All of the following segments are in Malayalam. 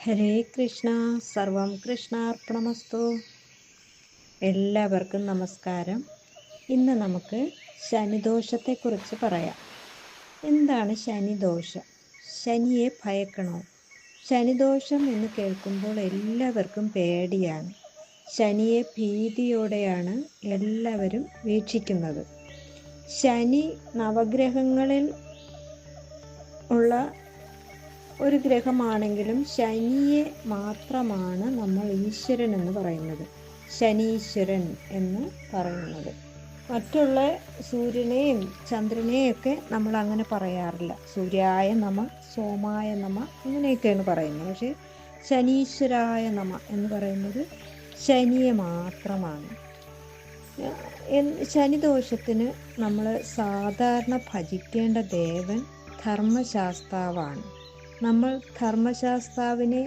ഹരേ കൃഷ്ണ. സർവം കൃഷ്ണാർപ്പണമസ്തു. എല്ലാവർക്കും നമസ്കാരം. ഇന്ന് നമുക്ക് ശനിദോഷത്തെക്കുറിച്ച് പറയാം. എന്താണ് ശനിദോഷം? ശനിയെ ഭയക്കണോ? ശനിദോഷം എന്ന് കേൾക്കുമ്പോൾ എല്ലാവർക്കും പേടിയാണ്. ശനിയെ ഭീതിയോടെയാണ് എല്ലാവരും വീക്ഷിക്കുന്നത്. ശനി നവഗ്രഹങ്ങളിൽ ഉള്ള ഒരു ഗ്രഹമാണെങ്കിലും ശനിയെ മാത്രമാണ് നമ്മൾ ഈശ്വരൻ എന്ന് പറയുന്നത്, ശനീശ്വരൻ എന്ന് പറയുന്നത്. മറ്റുള്ള സൂര്യനെയും ചന്ദ്രനെയൊക്കെ നമ്മൾ അങ്ങനെ പറയാറില്ല. സൂര്യായ നമ, സോമായ നമ അങ്ങനെയൊക്കെയാണ് പറയുന്നത്. പക്ഷേ ശനീശ്വരായ നമ എന്ന് പറയുന്നത് ശനിയെ മാത്രമാണ്. ശനിദോഷത്തിന് നമ്മൾ സാധാരണ ഭജിക്കേണ്ട ദേവൻ ധർമ്മശാസ്താവാണ്. നമ്മൾ ധർമ്മശാസ്താവിനെ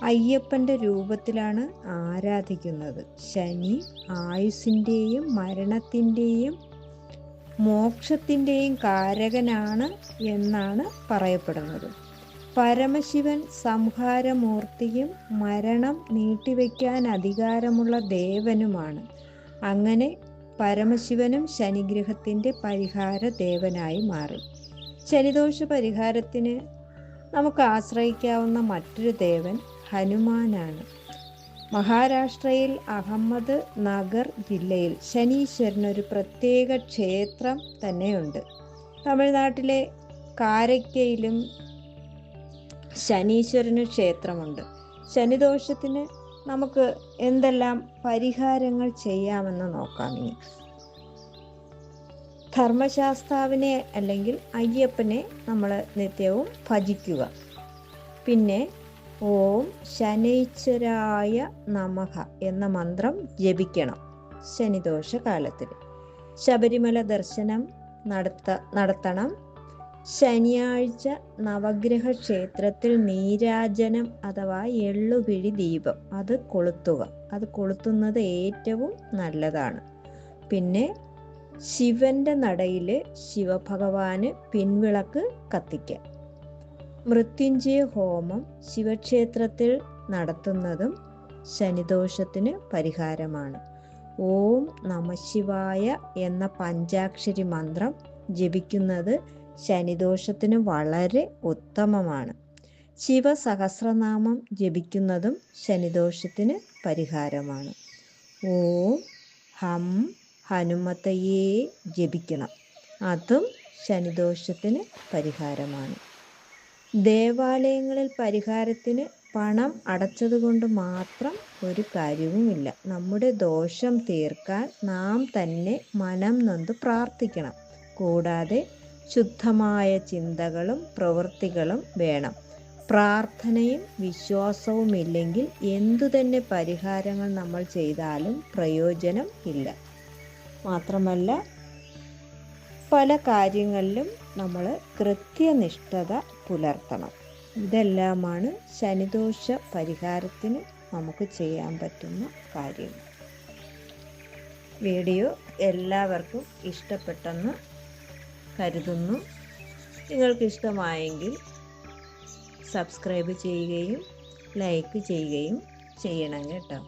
അയ്യപ്പൻ്റെ രൂപത്തിലാണ് ആരാധിക്കുന്നത്. ശനി ആയുസ്സിൻ്റെയും മരണത്തിൻ്റെയും മോക്ഷത്തിൻ്റെയും കാരകനാണ് എന്നാണ് പറയപ്പെടുന്നത്. പരമശിവൻ സംഹാരമൂർത്തിയും മരണം നീട്ടിവെക്കാൻ അധികാരമുള്ള ദേവനുമാണ്. അങ്ങനെ പരമശിവനും ശനിഗ്രഹത്തിൻ്റെ പരിഹാര ദേവനായി മാറി. ശനിദോഷ പരിഹാരത്തിന് നമുക്ക് ആശ്രയിക്കാവുന്ന മറ്റൊരു ദേവൻ ഹനുമാനാണ്. മഹാരാഷ്ട്രയിൽ അഹമ്മദ് നഗർ ജില്ലയിൽ ശനീശ്വരനൊരു പ്രത്യേക ക്ഷേത്രം തന്നെയുണ്ട്. തമിഴ്നാട്ടിലെ കാരയ്ക്കയിലും ശനീശ്വരന് ക്ഷേത്രമുണ്ട്. ശനിദോഷത്തിന് നമുക്ക് എന്തെല്ലാം പരിഹാരങ്ങൾ ചെയ്യാമെന്ന് നോക്കാം. ഇനി ധർമ്മശാസ്താവിനെ അല്ലെങ്കിൽ അയ്യപ്പനെ നമ്മൾ നിത്യവും ഭജിക്കുക. പിന്നെ ഓം ശനൈശ്വരായ നമഃ എന്ന മന്ത്രം ജപിക്കണം ശനിദോഷ കാലത്തിൽ. ശബരിമല ദർശനം നടത്തണം. ശനിയാഴ്ച നവഗ്രഹ ക്ഷേത്രത്തിൽ നീരാജനം അഥവാ എള്ളുകിഴി ദീപം അത് കൊളുത്തുന്നത് ഏറ്റവും നല്ലതാണ്. പിന്നെ ശിവന്റെ നടയിൽ ശിവഭഗവാന് പിൻവിളക്ക് കത്തിക്കാം. മൃത്യുഞ്ജയ ഹോമം ശിവക്ഷേത്രത്തിൽ നടത്തുന്നതും ശനിദോഷത്തിന് പരിഹാരമാണ്. ഓം നമഃശിവായ എന്ന പഞ്ചാക്ഷരി മന്ത്രം ജപിക്കുന്നത് ശനിദോഷത്തിന് വളരെ ഉത്തമമാണ്. ശിവസഹസ്രനാമം ജപിക്കുന്നതും ശനിദോഷത്തിന് പരിഹാരമാണ്. ഓം ഹം ഹനുമതയെ ജപിക്കണം, അതും ശനിദോഷത്തിന് പരിഹാരമാണ്. ദേവാലയങ്ങളിൽ പരിഹാരത്തിന് പണം അടച്ചതുകൊണ്ട് മാത്രം ഒരു കാര്യവുമില്ല. നമ്മുടെ ദോഷം തീർക്കാൻ നാം തന്നെ മനം നൊന്ത് പ്രാർത്ഥിക്കണം. കൂടാതെ ശുദ്ധമായ ചിന്തകളും പ്രവൃത്തികളും വേണം. പ്രാർത്ഥനയും വിശ്വാസവും ഇല്ലെങ്കിൽ എന്തുതന്നെ പരിഹാരങ്ങൾ നമ്മൾ ചെയ്താലും പ്രയോജനം ഇല്ല. മാത്രമല്ല പല കാര്യങ്ങളിലും നമ്മൾ കൃത്യനിഷ്ഠത പുലർത്തണം. ഇതെല്ലാമാണ് ശനിദോഷ പരിഹാരത്തിന് നമുക്ക് ചെയ്യാൻ പറ്റുന്ന കാര്യങ്ങൾ. വീഡിയോ എല്ലാവർക്കും ഇഷ്ടപ്പെട്ടെന്ന് കരുതുന്നു. നിങ്ങൾക്ക് ഇഷ്ടമായെങ്കിൽ സബ്സ്ക്രൈബ് ചെയ്യുകയും ലൈക്ക് ചെയ്യുകയും ചെയ്യണം കേട്ടോ.